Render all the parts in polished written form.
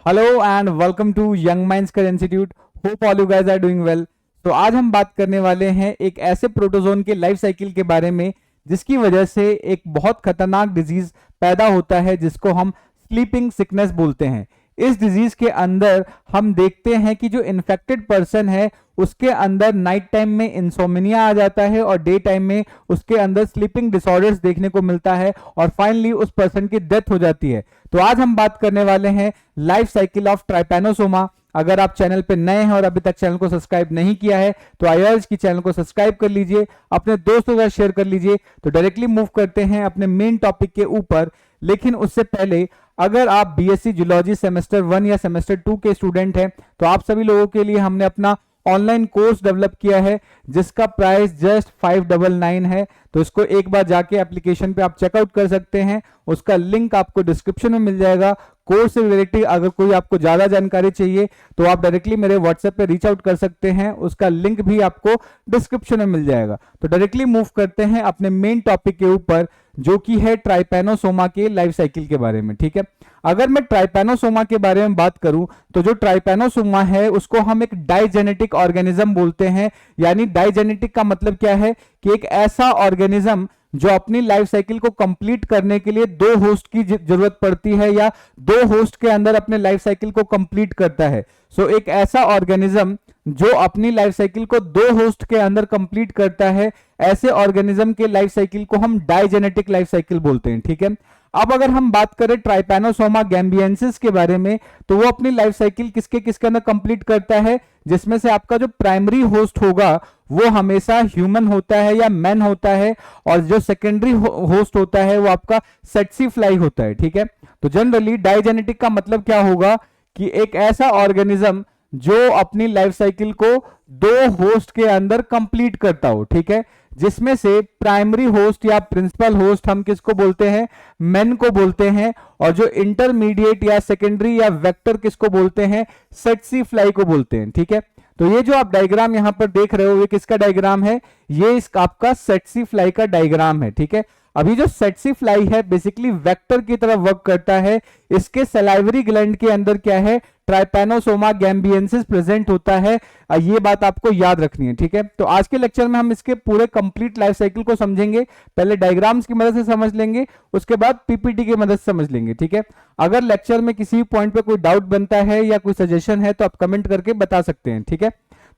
Hello and welcome to young minds कर institute. Hope all you guys are doing well. तो आज हम बात करने वाले हैं एक ऐसे प्रोटोजोन के लाइफ साइकिल के बारे में जिसकी वजह से एक बहुत खतरनाक डिजीज पैदा होता है जिसको हम स्लीपिंग सिकनेस बोलते हैं। इस डिजीज के अंदर हम देखते हैं कि जो इन्फेक्टेड पर्सन है उसके अंदर नाइट टाइम में इंसोमिनिया आ जाता है और डे टाइम में उसके अंदर स्लीपिंग डिसऑर्डर्स देखने को मिलता है और फाइनली उस पर्सन की डेथ हो जाती है। तो आज हम बात करने वाले हैं लाइफ साइकिल ऑफ ट्राइपैनोसोमा। अगर आप चैनल पे नए हैं और अभी तक चैनल को सब्सक्राइब नहीं किया है तो आई अर्ज की चैनल को सब्सक्राइब कर लीजिए, अपने दोस्तों के साथ शेयर कर लीजिए। तो डायरेक्टली मूव करते हैं अपने मेन टॉपिक के ऊपर। लेकिन उससे पहले अगर आप बीएससी जूलॉजी सेमेस्टर 1 या सेमेस्टर 2 के स्टूडेंट हैं तो आप सभी लोगों के लिए हमने अपना ऑनलाइन कोर्स डेवलप किया है जिसका प्राइस जस्ट 599 है। तो इसको एक बार जाके एप्लीकेशन पे आप चेकआउट कर सकते हैं, उसका लिंक आपको डिस्क्रिप्शन में मिल जाएगा। कोर्स से रिलेटेड अगर कोई आपको ज्यादा जानकारी चाहिए तो आप डायरेक्टली मेरे व्हाट्सएप पे रीच आउट कर सकते हैं, उसका लिंक भी आपको डिस्क्रिप्शन में मिल जाएगा। तो डायरेक्टली मूव करते हैं अपने मेन टॉपिक के ऊपर जो कि है ट्राइपैनोसोमा के लाइफ साइकिल के बारे में। ठीक है, अगर मैं ट्राइपैनोसोमा के बारे में बात करूं तो जो ट्राइपैनोसोमा है उसको हम एक डाइजेनेटिक ऑर्गेनिज्म बोलते हैं। यानी डाइजेनेटिक का मतलब क्या है कि एक ऐसा ऑर्गेनिज्म जो अपनी लाइफ साइकिल को कंप्लीट करने के लिए दो होस्ट की जरूरत पड़ती है या दो होस्ट के अंदर अपने लाइफ साइकिल को कंप्लीट करता है। सो एक ऐसा ऑर्गेनिज्म जो अपनी लाइफ साइकिल को दो होस्ट के अंदर कंप्लीट करता है, ऐसे ऑर्गेनिज्म के लाइफ साइकिल को हम डाइजेनेटिक लाइफ साइकिल बोलते हैं। ठीक है, अब अगर हम बात करें ट्राइपैनोसोमा गैम्बियंसिस के बारे में तो वो अपनी लाइफ साइकिल किसके किसके अंदर कंप्लीट करता है, जिसमें से आपका जो प्राइमरी होस्ट होगा वो हमेशा ह्यूमन होता है या मैन होता है और जो सेकेंडरी होस्ट होता है वो आपका सेट्सी फ्लाई होता है। ठीक है, तो जनरली डाइजेनेटिक का मतलब क्या होगा कि एक ऐसा ऑर्गेनिज्म जो अपनी लाइफ साइकिल को दो होस्ट के अंदर कंप्लीट करता हो। ठीक है, जिसमें से प्राइमरी होस्ट या प्रिंसिपल होस्ट हम किसको बोलते हैं, मेन को बोलते हैं, और जो इंटरमीडिएट या सेकेंडरी या वेक्टर किसको बोलते हैं, सेट्सी फ्लाई को बोलते हैं। ठीक है, तो ये जो आप डायग्राम यहां पर देख रहे हो ये किसका डायग्राम है, ये इस आपका सेट्सी फ्लाई का डायग्राम है। ठीक है, अभी जो सेट्सी फ्लाई है बेसिकली वेक्टर की तरफ वर्क करता है। इसके सलाइवरी ग्लैंड के अंदर क्या है, ट्राइपैनोसोमा गैम्बियंसिस प्रेजेंट होता है। ये बात आपको याद रखनी है। ठीक है, तो आज के लेक्चर में हम इसके पूरे कंप्लीट लाइफ साइकिल को समझेंगे। पहले डायग्राम्स की मदद से समझ लेंगे, उसके बाद पीपीटी की मदद से समझ लेंगे। ठीक है, अगर लेक्चर में किसी पॉइंट पे कोई डाउट बनता है या कोई सजेशन है तो आप कमेंट करके बता सकते हैं। ठीक है,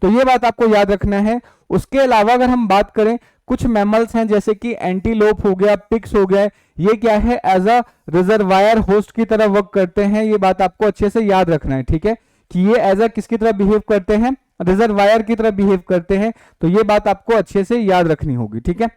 तो ये बात आपको याद रखना है। उसके अलावा अगर हम बात करें, कुछ मैमल्स हैं जैसे कि एंटीलोप हो गया, पिग्स हो गया, ये क्या है, एज अ रिजर्वायर होस्ट की तरह वर्क करते हैं। ये बात आपको अच्छे से याद रखना है। ठीक है, कि ये एज अ किसकी तरह बिहेव करते हैं, रिजर्वायर की तरह बिहेव करते हैं। तो ये बात आपको अच्छे से याद रखनी होगी। ठीक है,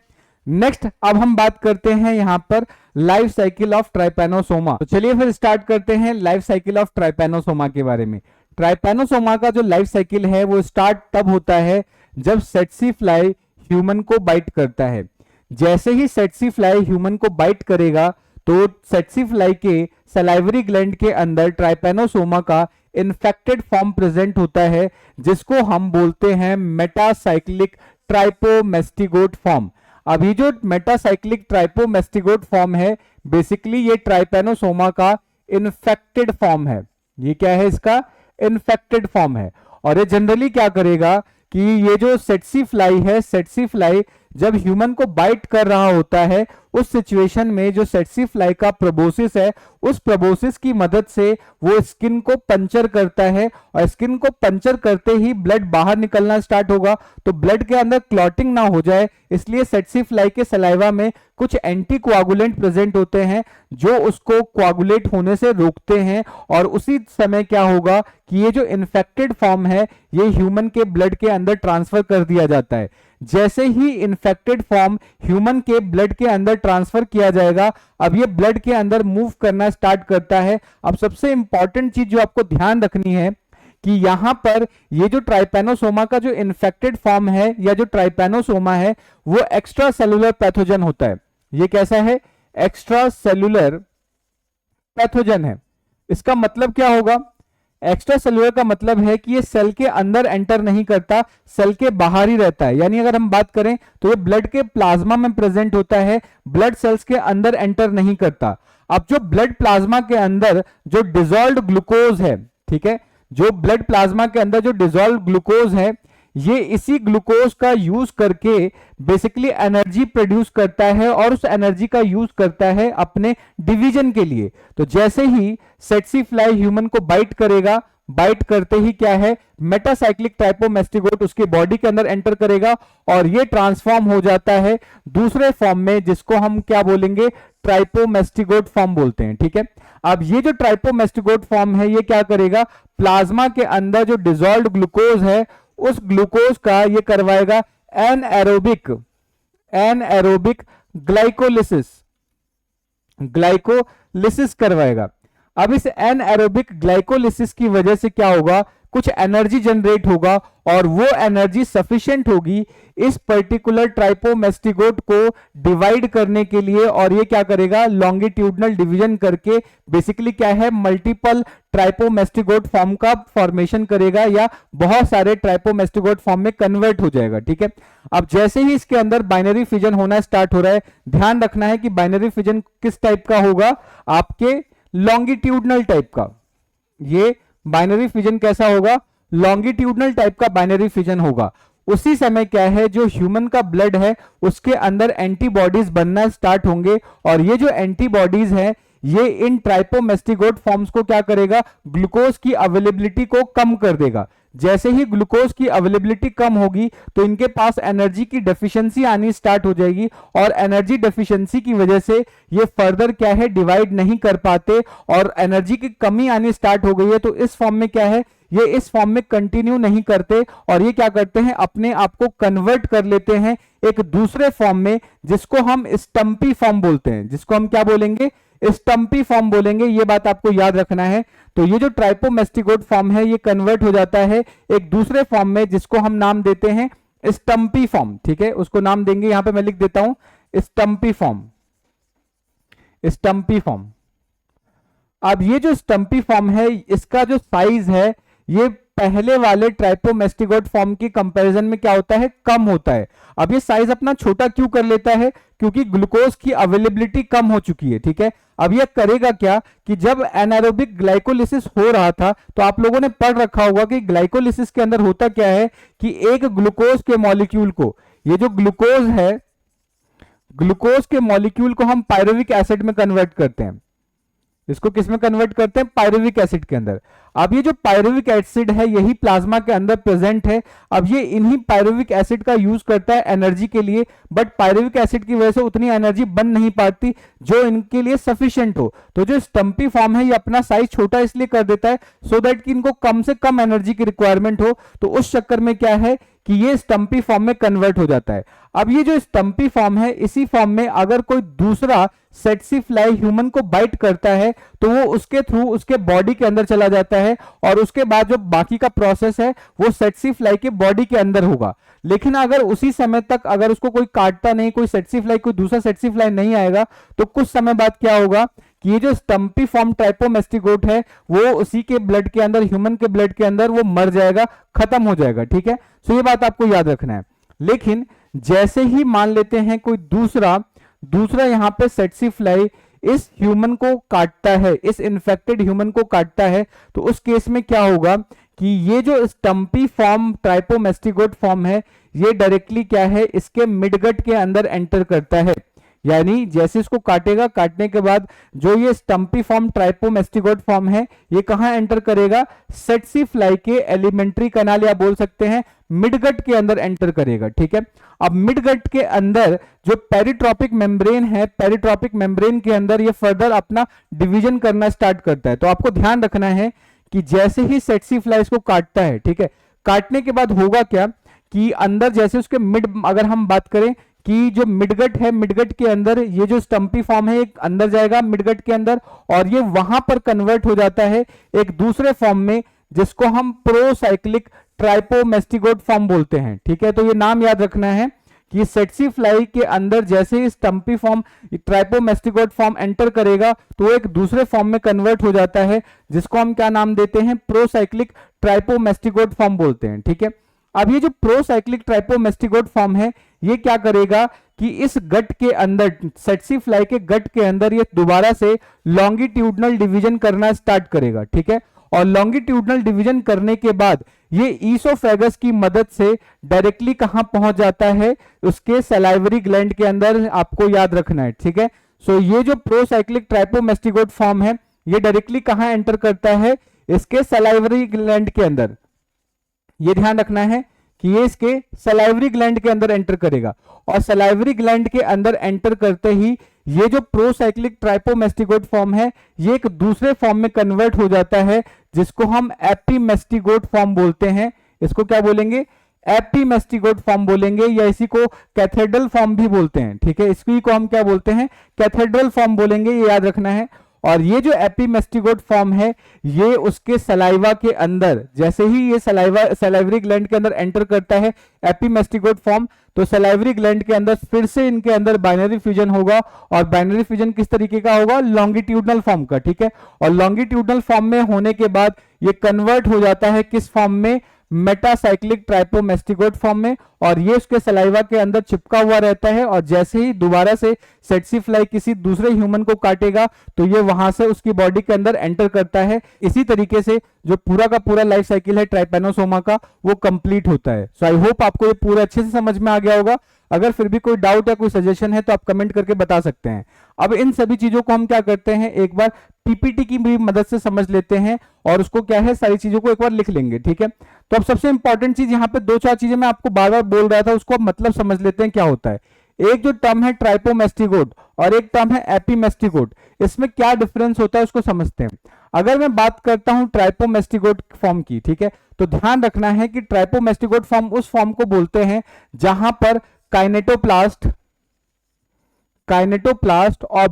नेक्स्ट अब हम बात करते हैं यहां पर लाइफ साइकिल ऑफ ट्राइपैनोसोमा। तो चलिए फिर स्टार्ट करते हैं लाइफ साइकिल ऑफ ट्राइपैनोसोमा के बारे में। ट्राइपैनोसोमा का जो लाइफ साइकिल है वो स्टार्ट तब होता है जब सेट्सी फ्लाई ह्यूमन को बाइट करता है। जैसे ही सेट्सी फ्लाई ह्यूमन को बाइट करेगा तो सेट्सी फ्लाई के सलाइवरी ग्लैंड के अंदर ट्राइपैनोसोमा का इन्फेक्टेड फॉर्म प्रेजेंट होता है जिसको हम बोलते हैं मेटासाइक्लिक ट्राइपोमेस्टिगोट फॉर्म। अभी जो मेटासाइक्लिक ट्राइपोमेस्टिगोट फॉर्म है बेसिकली ये ट्राइपैनोसोमा का इन्फेक्टेड फॉर्म है। ये क्या है, इसका इन्फेक्टेड फॉर्म है। और ये जनरली क्या करेगा कि ये जो सेट्सी फ्लाई है, सेट्सी फ्लाई जब ह्यूमन को बाइट कर रहा होता है उस सिचुएशन में जो सेट्सी फ्लाई का प्रोबोसिस है उस प्रोबोसिस की मदद से वो स्किन को पंचर करता है और स्किन को पंचर करते ही ब्लड बाहर निकलना स्टार्ट होगा। तो ब्लड के अंदर क्लॉटिंग ना हो जाए इसलिए सेट्सी फ्लाई के सलाइवा में कुछ एंटी कोआगुलेंट प्रेजेंट होते हैं जो उसको कोआगुलेट होने से रोकते हैं। और उसी समय क्या होगा कि ये जो इन्फेक्टेड फॉर्म है ये ह्यूमन के ब्लड के अंदर ट्रांसफर कर दिया जाता है। जैसे ही इन्फेक्टेड फॉर्म ह्यूमन के ब्लड के अंदर ट्रांसफर किया जाएगा, अब ये ब्लड के अंदर मूव करना स्टार्ट करता है। अब सबसे इंपॉर्टेंट चीज जो आपको ध्यान रखनी है कि यहां पर ये जो ट्राइपैनोसोमा का जो इन्फेक्टेड फॉर्म है या जो ट्राइपैनोसोमा है वो एक्स्ट्रा सेलुलर पैथोजन होता है। ये कैसा है, एक्स्ट्रा सेलुलर पैथोजन है। इसका मतलब क्या होगा, एक्स्ट्रा सेलुलर का मतलब है कि ये सेल के अंदर एंटर नहीं करता, सेल के बाहर ही रहता है। यानी अगर हम बात करें तो ये ब्लड के प्लाज्मा में प्रेजेंट होता है, ब्लड सेल्स के अंदर एंटर नहीं करता। अब जो ब्लड प्लाज्मा के अंदर जो डिजोल्व्ड ग्लूकोज है, ठीक है, जो ब्लड प्लाज्मा के अंदर जो डिजोल्व ग्लूकोज है, ये इसी ग्लूकोज का यूज करके बेसिकली एनर्जी प्रोड्यूस करता है और उस एनर्जी का यूज करता है अपने डिवीजन के लिए। तो जैसे ही सेट्सी फ्लाई ह्यूमन को बाइट करेगा, बाइट करते ही क्या है, मेटासाइक्लिक ट्राइपोमेस्टिगोट उसके बॉडी के अंदर एंटर करेगा और ये ट्रांसफॉर्म हो जाता है दूसरे फॉर्म में, जिसको हम क्या बोलेंगे, ट्राइपोमेस्टिगोट फॉर्म बोलते हैं। ठीक है, अब ये जो ट्राइपोमेस्टिगोट फॉर्म है ये क्या करेगा, प्लाज्मा के अंदर जो डिजोल्व्ड ग्लूकोज है उस ग्लूकोज का ये करवाएगा एनएरोबिक ग्लाइकोलिसिस करवाएगा। अब इस एनएरोबिक ग्लाइकोलिसिस की वजह से क्या होगा, कुछ एनर्जी जनरेट होगा और वो एनर्जी सफिशिएंट होगी इस पर्टिकुलर ट्राइपोमेस्टिगोट को डिवाइड करने के लिए, और ये क्या करेगा, लॉन्गिट्यूडनल डिवीजन करके बेसिकली क्या है, मल्टीपल ट्राइपोमेस्टिगोट फॉर्म का फॉर्मेशन करेगा या बहुत सारे ट्राइपोमेस्टिगोट फॉर्म में कन्वर्ट हो जाएगा। ठीक है, अब जैसे ही इसके अंदर बाइनरी फिजन होना स्टार्ट हो रहा है, ध्यान रखना है कि बाइनरी फिजन किस टाइप का होगा, आपके लॉन्गिट्यूडनल टाइप का। ये बाइनरी फिजन कैसा होगा, लॉन्गिट्यूडनल टाइप का बाइनरी फिजन होगा। उसी समय क्या है, जो ह्यूमन का ब्लड है उसके अंदर एंटीबॉडीज बनना स्टार्ट होंगे और ये जो एंटीबॉडीज है ये इन ट्राइपोमेस्टिगोट फॉर्म्स को क्या करेगा, ग्लूकोज की अवेलेबिलिटी को कम कर देगा। जैसे ही ग्लूकोज की अवेलेबिलिटी कम होगी तो इनके पास एनर्जी की डेफिशिएंसी आनी स्टार्ट हो जाएगी और एनर्जी डेफिशिएंसी की वजह से ये फर्दर क्या है, डिवाइड नहीं कर पाते और एनर्जी की कमी आनी स्टार्ट हो गई है। तो इस फॉर्म में क्या है, ये इस फॉर्म में कंटिन्यू नहीं करते और ये क्या करते हैं, अपने आप को कन्वर्ट कर लेते हैं एक दूसरे फॉर्म में, जिसको हम स्टम्पी फॉर्म बोलते हैं, जिसको हम क्या बोलेंगे, स्टम्पी फॉर्म बोलेंगे। ये बात आपको याद रखना है। तो ये जो ट्राइपोमेस्टिगोट फॉर्म है ये कन्वर्ट हो जाता है एक दूसरे फॉर्म में, जिसको हम नाम देते हैं स्टम्पी फॉर्म। ठीक है, उसको नाम देंगे, यहां पे मैं लिख देता हूं स्टम्पी फॉर्म, स्टम्पी फॉर्म। अब ये जो स्टम्पी फॉर्म है इसका जो साइज है ये पहले वाले ट्राइपोमेस्टिगोट फॉर्म की कंपैरिजन में क्या होता है, कम होता है। अब ये साइज अपना छोटा क्यों कर लेता है, क्योंकि ग्लूकोज की अवेलेबिलिटी कम हो चुकी है। ठीक है, अब ये करेगा क्या कि जब एनारोबिक ग्लाइकोलिसिस हो रहा था तो आप लोगों ने पढ़ रखा होगा कि ग्लाइकोलिसिस के अंदर होता क्या है कि एक ग्लूकोज के मॉलिक्यूल को, ये जो ग्लूकोज है, ग्लूकोज के मॉलिक्यूल को हम पायरुविक एसिड में कन्वर्ट करते हैं। इसको किस में कन्वर्ट करते हैं, पायरुविक एसिड के अंदर। अब ये जो पायरुविक एसिड है यही प्लाज्मा के अंदर प्रेजेंट है। अब ये इन्हीं पायरुविक एसिड का यूज करता है एनर्जी के लिए, बट पायरुविक एसिड की वजह से उतनी एनर्जी बन नहीं पाती जो इनके लिए सफिशिएंट हो। तो जो स्टम्पी फॉर्म है ये अपना साइज छोटा इसलिए कर देता है सो दैट कि इनको कम से कम एनर्जी की रिक्वायरमेंट हो। तो उस चक्कर में क्या है कि ये स्टम्पी फॉर्म में कन्वर्ट हो जाता है। अब ये जो स्टम्पी फॉर्म है, इसी फॉर्म में अगर कोई दूसरा सेट्सी फ्लाई ह्यूमन को बाइट करता है तो वो उसके थ्रू उसके बॉडी के अंदर चला जाता है और उसके बाद जो बाकी का प्रोसेस है वो सेट्सी फ्लाई के बॉडी के अंदर होगा। लेकिन अगर उसी समय तक अगर उसको कोई काटता नहीं, कोई सेट्सी फ्लाई, कोई दूसरा सेट्सी फ्लाई नहीं आएगा तो कुछ समय बाद क्या होगा कि ये जो स्टम्पी फॉर्म ट्राइपोमेस्टिगोट है वो उसी के ब्लड के अंदर, ह्यूमन के ब्लड के अंदर वो मर जाएगा, खत्म हो जाएगा। ठीक है, तो ये बात आपको याद रखना है। लेकिन जैसे ही मान लेते हैं कोई दूसरा यहां पे सेट्सी फ्लाई इस ह्यूमन को काटता है, इस इन्फेक्टेड ह्यूमन को काटता है, तो उस केस में क्या होगा कि ये जो स्टम्पी फॉर्म ट्राइपोमेस्टिगोट फॉर्म है ये डायरेक्टली क्या है, इसके मिडगट के अंदर एंटर करता है। यानी जैसे इसको काटेगा, काटने के बाद जो ये स्टम्पी फॉर्म ट्राइपोमेस्टिगोट फॉर्म है ये कहां एंटर करेगा, सेट्सी फ्लाई के एलिमेंट्री कनाल या बोल सकते हैं मिडगट के अंदर एंटर करेगा। ठीक है, अब मिडगट के अंदर जो पेरिट्रोपिक मेम्ब्रेन है, पेरिट्रोपिक मेम्ब्रेन के अंदर ये फर्दर अपना डिवीजन करना स्टार्ट करता है। तो आपको ध्यान रखना है कि जैसे ही सेट्सी फ्लाई इसको काटता है, ठीक है, काटने के बाद होगा क्या कि अंदर जैसे उसके मिड, अगर हम बात करें कि जो मिडगट है, मिडगट के अंदर ये जो स्टम्पी फॉर्म है एक अंदर जाएगा मिडगट के अंदर और ये वहां पर कन्वर्ट हो जाता है एक दूसरे फॉर्म में जिसको हम प्रोसाइक्लिक ट्राइपोमेस्टिगोट फॉर्म बोलते हैं। ठीक है, तो ये नाम याद रखना है कि सेट्सी फ्लाई के अंदर जैसे ही स्टम्पी फॉर्म ट्राइपोमेस्टिगोट फॉर्म एंटर करेगा तो एक दूसरे फॉर्म में कन्वर्ट हो जाता है जिसको हम क्या नाम देते हैं, प्रोसाइक्लिक ट्राइपोमेस्टिगोट फॉर्म बोलते हैं। ठीक है, अब ये जो प्रोसाइक्लिक ट्राइपोमेस्टिगोट फॉर्म है ये क्या करेगा कि इस गट के अंदर, सेट्सी फ्लाई के गट के अंदर ये दोबारा से लॉन्गिट्यूडनल डिवीजन करना स्टार्ट करेगा, ठीक है। और लॉन्गिट्यूडनल डिवीजन करने के बाद ये ईसोफेगस की मदद से डायरेक्टली कहां पहुंच जाता है, उसके सलाइवरी ग्लैंड के अंदर, आपको याद रखना है, ठीक है। सो ये जो प्रोसाइक्लिक ट्राइपोमेस्टिगोट फॉर्म है ये डायरेक्टली कहां एंटर करता है, इसके सलाइवरी ग्लैंड के अंदर। ये ध्यान रखना है कि ये इसके सलाइवरी ग्लैंड के अंदर एंटर करेगा, और सलाइवरी ग्लैंड के अंदर एंटर करते ही ये जो प्रोसाइक्लिक ट्राइपोमेस्टिगोट फॉर्म है ये एक दूसरे फॉर्म में कन्वर्ट हो जाता है, जिसको हम एपीमेस्टिगोट फॉर्म बोलते हैं। इसको क्या बोलेंगे, एपीमेस्टिगोट फॉर्म बोलेंगे, या इसी को कैथेड्रल फॉर्म भी बोलते हैं, ठीक है। इसी को हम क्या बोलते हैं, कैथेड्रल फॉर्म बोलेंगे, ये याद रखना है। और ये जो एपीमेस्टिगोट फॉर्म है ये उसके सलाइवा के अंदर, जैसे ही ये सलाइवरी ग्लैंड के अंदर एंटर करता है एपीमेस्टिगोट फॉर्म, तो सलाइवरी ग्लैंड के अंदर फिर से इनके अंदर बाइनरी फ्यूजन होगा, और बाइनरी फ्यूजन किस तरीके का होगा, लॉन्गिट्यूडनल फॉर्म का, ठीक है। और लॉन्गिट्यूडनल फॉर्म में होने के बाद ये कन्वर्ट हो जाता है किस फॉर्म में, मेटासाइक्लिक ट्राइपोमेस्टिगोट फॉर्म में, और ये उसके सलाइवा के अंदर चिपका हुआ रहता है। और जैसे ही दोबारा से सेट्सी फ्लाई किसी दूसरे ह्यूमन को काटेगा तो ये वहां से उसकी बॉडी के अंदर एंटर करता है। इसी तरीके से जो पूरा का पूरा लाइफ साइकिल है ट्राइपेनोसोमा का वो कंप्लीट होता है। सो आई होप आपको ये पूरा अच्छे से समझ में आ गया होगा। अगर फिर भी कोई डाउट या कोई सजेशन है तो आप कमेंट करके बता सकते हैं। अब इन सभी चीजों को हम क्या करते हैं, एक बार पीपीटी की भी मदद से समझ लेते हैं, और उसको क्या है, सारी चीजों को एक बार लिख लेंगे, ठीक है। तो अब सबसे इंपॉर्टेंट चीज, यहाँ पे दो चार चीजें मैं आपको बार बार बोल रहा था, उसको अब मतलब समझ लेते हैं क्या होता है। एक जो टर्म है ट्राइपोमेस्टिगोट और एक टर्म है एपीमेस्टिगोट, इसमें क्या डिफरेंस होता है उसको समझते हैं। अगर मैं बात करता हूं ट्राइपोमेस्टिगोट फॉर्म की, ठीक है, तो ध्यान रखना है कि ट्राइपोमेस्टिगोट फॉर्म उस फॉर्म को बोलते हैं जहां पर काइनेटोप्लास्ट और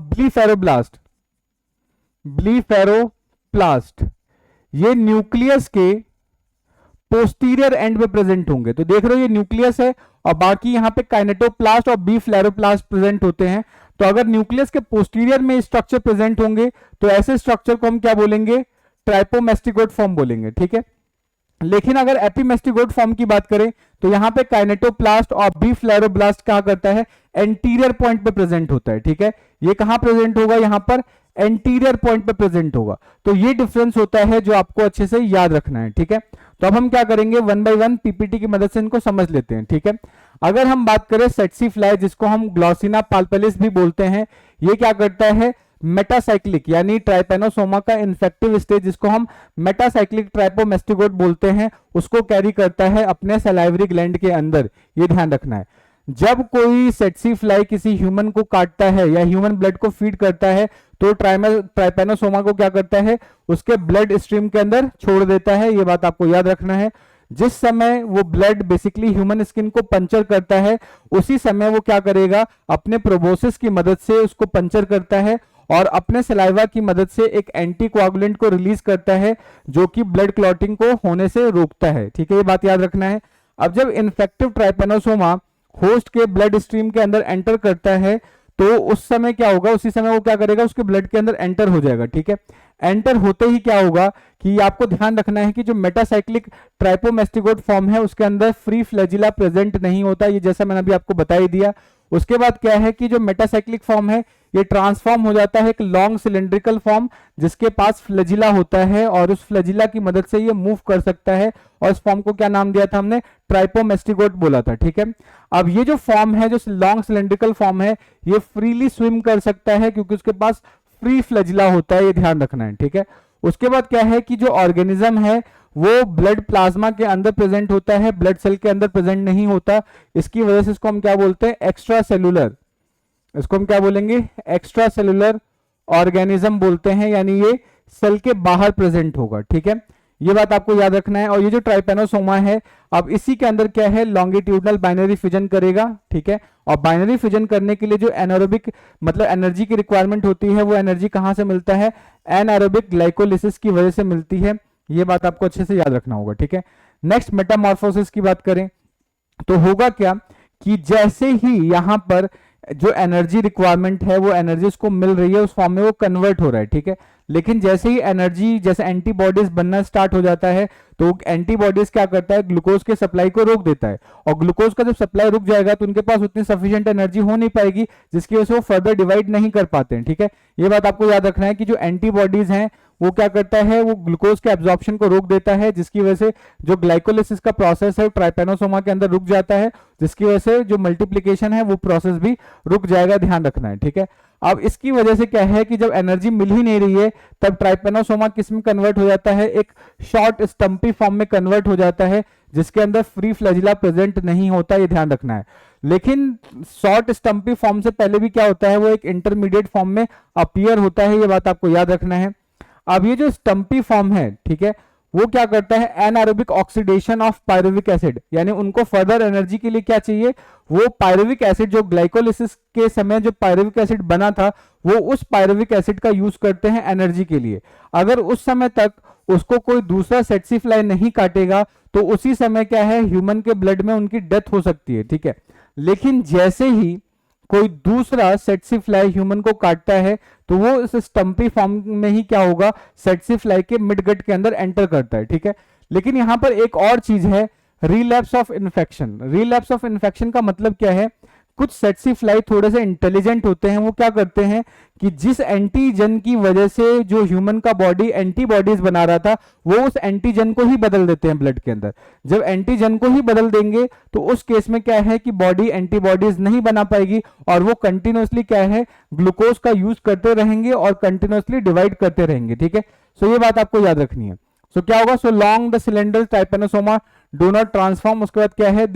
ब्लीफेरोप्लास्ट ये न्यूक्लियस के पोस्टीरियर एंड में प्रेजेंट होंगे। तो देख रहे हो ये न्यूक्लियस है और बाकी यहां पे काइनेटोप्लास्ट और बीफ्लेरोप्लास्ट प्रेजेंट होते हैं। तो अगर न्यूक्लियस के पोस्टीरियर में स्ट्रक्चर प्रेजेंट होंगे तो ऐसे स्ट्रक्चर को हम क्या बोलेंगे, ट्राइपोमेस्टिगोट फॉर्म बोलेंगे, ठीक है। लेकिन अगर एपीमेस्टिगोट फॉर्म की बात करें तो यहां पे काइनेटोप्लास्ट और बीफ्लेरोब्लास्ट क्या करता है, एंटीरियर पॉइंट पे प्रेजेंट होता है, ठीक है। ये कहां प्रेजेंट होगा, यहां पर एंटीरियर पॉइंट पे प्रेजेंट होगा। तो ये डिफरेंस होता है जो आपको अच्छे से याद रखना है, ठीक है। तो अब हम क्या करेंगे, वन बाय वन पीपीटी की मदद से इनको समझ लेते हैं, ठीक है। अगर हम बात करें सेट्सी फ्लाई, जिसको हम ग्लॉसिना पाल्पेलिस भी बोलते हैं, ये क्या करता है, मेटासाइक्लिक यानी ट्राइपेनोसोमा का इन्फेक्टिव स्टेज, जिसको हम मेटासाइक्लिक ट्राइपोमेस्टिगोट बोलते हैं, उसको कैरी करता है अपने सलाइवरी ग्लैंड के अंदर। ये ध्यान रखना है। जब कोई सेट्सी फ्लाई किसी ह्यूमन को काटता है या ह्यूमन ब्लड को फीड करता है तो ट्राइपेनोसोमा को क्या करता है, उसके ब्लड स्ट्रीम के अंदर छोड़ देता है। ये बात आपको याद रखना है। जिस समय वो ब्लड बेसिकली ह्यूमन स्किन को पंचर करता है, उसी समय वो क्या करेगा, अपने प्रोबोसिस की मदद से उसको पंचर करता है और अपने सलाइवा की मदद से एक एंटीकोआगुलेंट को रिलीज करता है जो कि ब्लड क्लॉटिंग को होने से रोकता है, ठीक है। ये बात याद रखना है। अब जब इन्फेक्टिव ट्राइपेनोसोमा होस्ट के ब्लड स्ट्रीम के अंदर एंटर करता है तो उस समय क्या होगा, उसी समय वो क्या करेगा, उसके ब्लड के अंदर एंटर हो जाएगा, ठीक है। एंटर होते ही क्या होगा कि आपको ध्यान रखना है कि जो मेटासाइक्लिक ट्राइपोमेस्टिगोट फॉर्म है उसके अंदर फ्री फ्लैजिला प्रेजेंट नहीं होता, ये जैसा मैंने अभी आपको बता ही दिया। उसके बाद क्या है कि जो मेटासाइक्लिक फॉर्म है ये ट्रांसफॉर्म हो जाता है एक लॉन्ग सिलेंड्रिकल फॉर्म जिसके पास फ्लैजिला होता है, और उस फ्लैजिला की मदद से ये मूव कर सकता है, और इस फॉर्म को क्या नाम दिया था हमने, ट्राइपोमेस्टिगोट बोला था, ठीक है। अब ये जो फॉर्म है, जो लॉन्ग सिलेंड्रिकल फॉर्म है, ये फ्रीली स्विम कर सकता है क्योंकि उसके पास फ्री फ्लैजिला होता है, ये ध्यान रखना है, ठीक है। उसके बाद क्या है कि जो ऑर्गेनिज्म है वो ब्लड प्लाज्मा के अंदर प्रेजेंट होता है, ब्लड सेल के अंदर प्रेजेंट नहीं होता। इसकी वजह से इसको हम क्या बोलते हैं, एक्स्ट्रा सेलुलर, इसको हम क्या बोलेंगे, एक्स्ट्रा सेलुलर ऑर्गेनिज्म बोलते हैं, यानी ये सेल के बाहर प्रेजेंट होगा, ठीक है। ये बात आपको याद रखना है। और ये जो ट्राइपेनोसोमा है, अब इसी के अंदर क्या है, लॉन्गिट्यूडनल बाइनरी फ्यूजन करेगा, ठीक है। और बाइनरी फ्यूजन करने के लिए जो एनारोबिक मतलब एनर्जी की रिक्वायरमेंट होती है, वो एनर्जी कहां से मिलता है, एनारोबिक ग्लाइकोलिसिस की वजह से मिलती है। ये बात आपको अच्छे से याद रखना होगा, ठीक है। नेक्स्ट मेटामॉर्फोसिस की बात करें तो होगा क्या कि जैसे ही यहां पर जो एनर्जी रिक्वायरमेंट है वो एनर्जी उसको मिल रही है, उस फॉर्म में वो कन्वर्ट हो रहा है, ठीक है। लेकिन जैसे ही एनर्जी जैसे एंटीबॉडीज बनना स्टार्ट हो जाता है तो एंटीबॉडीज क्या करता है, ग्लूकोज के सप्लाई को रोक देता है, और ग्लूकोज का जब सप्लाई रुक जाएगा तो उनके पास उतनी सफिशिएंट एनर्जी हो नहीं पाएगी, जिसकी वजह से वो फर्दर डिवाइड नहीं कर पाते हैं। ठीक है, ये बात आपको याद रखना है कि जो एंटीबॉडीज हैं वो क्या करता है, वो ग्लूकोज के एब्जॉर्प्शन को रोक देता है, जिसकी वजह से जो ग्लाइकोलिसिस का प्रोसेस है ट्राइपेनोसोमा के अंदर रुक जाता है, जिसकी वजह से जो मल्टीप्लिकेशन है वो प्रोसेस भी रुक जाएगा, ध्यान रखना है। ठीक है, अब इसकी वजह से क्या है कि जब एनर्जी मिल ही नहीं रही है तब ट्राइपेनोसोमा किस में कन्वर्ट हो जाता है, एक शॉर्ट स्टम्पी फॉर्म में कन्वर्ट हो जाता है, जिसके अंदर फ्री फ्लैजिला प्रेजेंट नहीं होता, ये ध्यान रखना है। लेकिन शॉर्ट स्टम्पी फॉर्म से पहले भी क्या होता है, वो एक इंटरमीडिएट फॉर्म में अपीयर होता है, ये बात आपको याद रखना है। अब ये जो स्टम्पी फॉर्म है, ठीक है, वो क्या करता है, anaerobic oxidation of pyruvic acid, यानी उनको फर्दर एनर्जी के लिए क्या चाहिए, वो पायरुविक एसिड जो ग्लाइकोलिसिस के समय जो पायरुविक एसिड बना था वो उस पायरुविक एसिड का यूज करते हैं एनर्जी के लिए। अगर उस समय तक उसको कोई दूसरा सेट्सीफ्लाई नहीं काटेगा तो उसी समय क्या है, ह्यूमन के ब्लड में उनकी डेथ हो सकती है। ठीक है, लेकिन जैसे ही कोई दूसरा सेट्सीफ्लाई ह्यूमन को काटता है तो वो इस स्टम्पी फॉर्म में ही क्या होगा, सेट्सीफ्लाई के मिडगट के अंदर एंटर करता है। ठीक है, लेकिन यहां पर एक और चीज है, relapse of infection. Relapse of infection का मतलब क्या है, कुछ सेट्सीफ्लाई थोड़े से इंटेलिजेंट होते हैं, वो क्या करते हैं कि जिस एंटीजन की वजह से जो ह्यूमन का बॉडी एंटीबॉडीज बना रहा था वो उस एंटीजन को ही बदल देते हैं ब्लड के अंदर। जब एंटीजन को ही बदल देंगे तो उस केस में क्या है कि बॉडी एंटीबॉडीज नहीं बना पाएगी और वो कंटिन्यूअसली क्या है, ग्लूकोज का यूज करते रहेंगे और कंटिन्यूअसली डिवाइड करते रहेंगे। ठीक है, सो ये बात आपको याद रखनी है। सो क्या होगा, so long the cylinder trypanosoma do not transform, उसके बाद क्या है,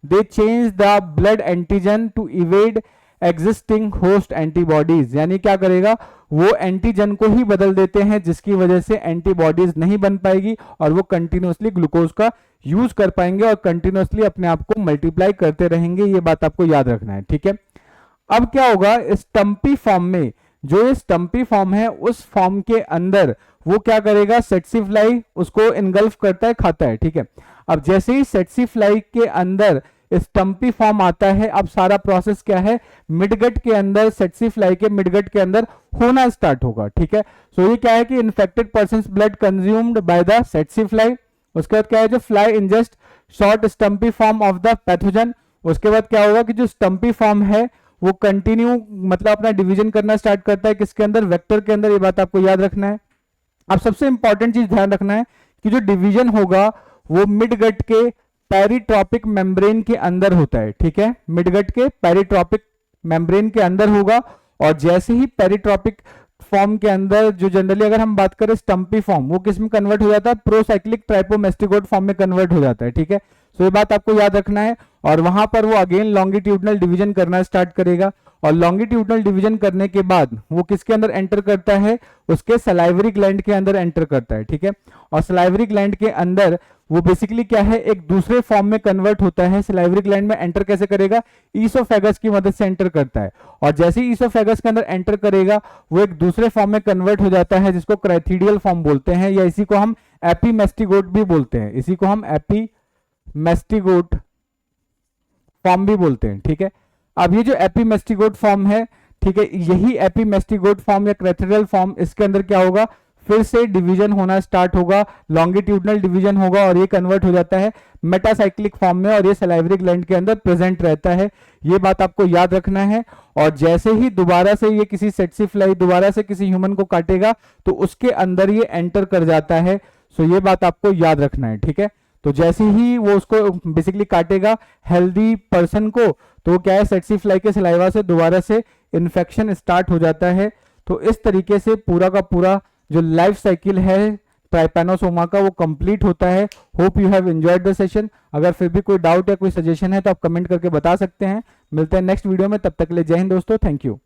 they change the blood antigen to evade existing host antibodies, यानी क्या करेगा, वो एंटीजन को ही बदल देते हैं, जिसकी वजह से एंटीबॉडीज नहीं बन पाएगी और वो कंटिन्यूअसली ग्लूकोज का यूज कर पाएंगे और कंटिन्यूअसली अपने आप को मल्टीप्लाई करते रहेंगे। ये बात आपको याद रखना है। ठीक है, अब क्या होगा, स्टम्पी फॉर्म में, जो ये स्टम्पी फॉर्म है उस फॉर्म के अंदर वो क्या करेगा, सेट्सीफ्लाई उसको इनगल्फ करता है, खाता है। ठीक है, अब जैसे ही सेट्सीफ्लाई के अंदर स्टम्पी फॉर्म आता है, अब सारा प्रोसेस क्या है, मिडगट के अंदर, सेट्सीफ्लाई के मिडगट के अंदर होना स्टार्ट होगा। ठीक है, सो ये क्या है कि infected person blood consumed by the tsetse fly, उसके बाद क्या है, जो fly ingest short stumpy form of the pathogen, उसके बाद क्या होगा कि जो स्टम्पी फॉर्म है वो कंटिन्यू मतलब अपना डिवीजन करना स्टार्ट करता है, किसके अंदर, वेक्टर के अंदर, ये बात आपको याद रखना है। अब सबसे इंपॉर्टेंट चीज ध्यान रखना है कि जो डिवीजन होगा वो मिडगट के पेरिट्रोपिक मेम्ब्रेन के अंदर होता है। ठीक है, मिडगट के पेरिट्रोपिक मेम्ब्रेन के अंदर होगा, और जैसे ही पेरिट्रोपिक फॉर्म के अंदर, जो जनरली अगर हम बात करें स्टम्पी फॉर्म, वो किस में कन्वर्ट हो जाता है, प्रोसाइक्लिक ट्राइपोमेस्टिगोट फॉर्म में कन्वर्ट हो जाता है। ठीक है, सो ये बात आपको याद रखना है, और वहां पर वो अगेन लॉन्गिट्यूडनल डिवीजन करना स्टार्ट करेगा, और लॉन्गिट्यूडनल डिवीजन करने के बाद वो किसके अंदर एंटर करता है, उसके सलाइवरी ग्लैंड के अंदर एंटर करता है। ठीक है, और सलाइवरी ग्लैंड के अंदर वो बेसिकली क्या है, एक दूसरे फॉर्म में कन्वर्ट होता है। सलाइवरी ग्लैंड में एंटर कैसे करेगा, ईसोफेगस की मदद से एंटर करता है, और जैसे ही ईसोफेगस के अंदर एंटर करेगा वो एक दूसरे फॉर्म में कन्वर्ट हो जाता है, जिसको क्राइथीडियल फॉर्म बोलते हैं, या इसी को हम एपीमेस्टिगोट भी बोलते हैं, इसी को हम एपीमेस्टिगोट फॉर्म भी बोलते हैं। ठीक है, अब ये जो एपीमेस्टिगोट फॉर्म है, ठीक है, यही एपीमेस्टिगोट फॉर्म या क्राइथीडियल फॉर्म, इसके अंदर क्या होगा, फिर से डिवीजन होना स्टार्ट होगा, लॉन्गिट्यूडनल डिवीजन होगा, और ये कन्वर्ट हो जाता है मेटासाइक्लिक फॉर्म में, और ये सलाइवरी ग्लैंड के अंदर प्रेजेंट रहता है। ये बात आपको याद रखना है, और जैसे ही दोबारा से ये किसी सेट्सीफ्लाई दोबारा से किसी ह्यूमन को काटेगा तो उसके अंदर ये एंटर कर जाता है। सो ये बात आपको याद रखना है। ठीक है, तो जैसे ही वो उसको बेसिकली काटेगा हेल्दी पर्सन को, तो क्या है, सेट्सीफ्लाई के सलाइवा से दोबारा से इन्फेक्शन स्टार्ट हो जाता है। तो इस तरीके से पूरा का पूरा जो लाइफ साइकिल है ट्राइपेनोसोमा का वो कंप्लीट होता है। Hope you have enjoyed the session. अगर फिर भी कोई डाउट या कोई सजेशन है तो आप कमेंट करके बता सकते हैं। मिलते हैं नेक्स्ट वीडियो में, तब तक के लिए जय हिंद दोस्तों, थैंक यू।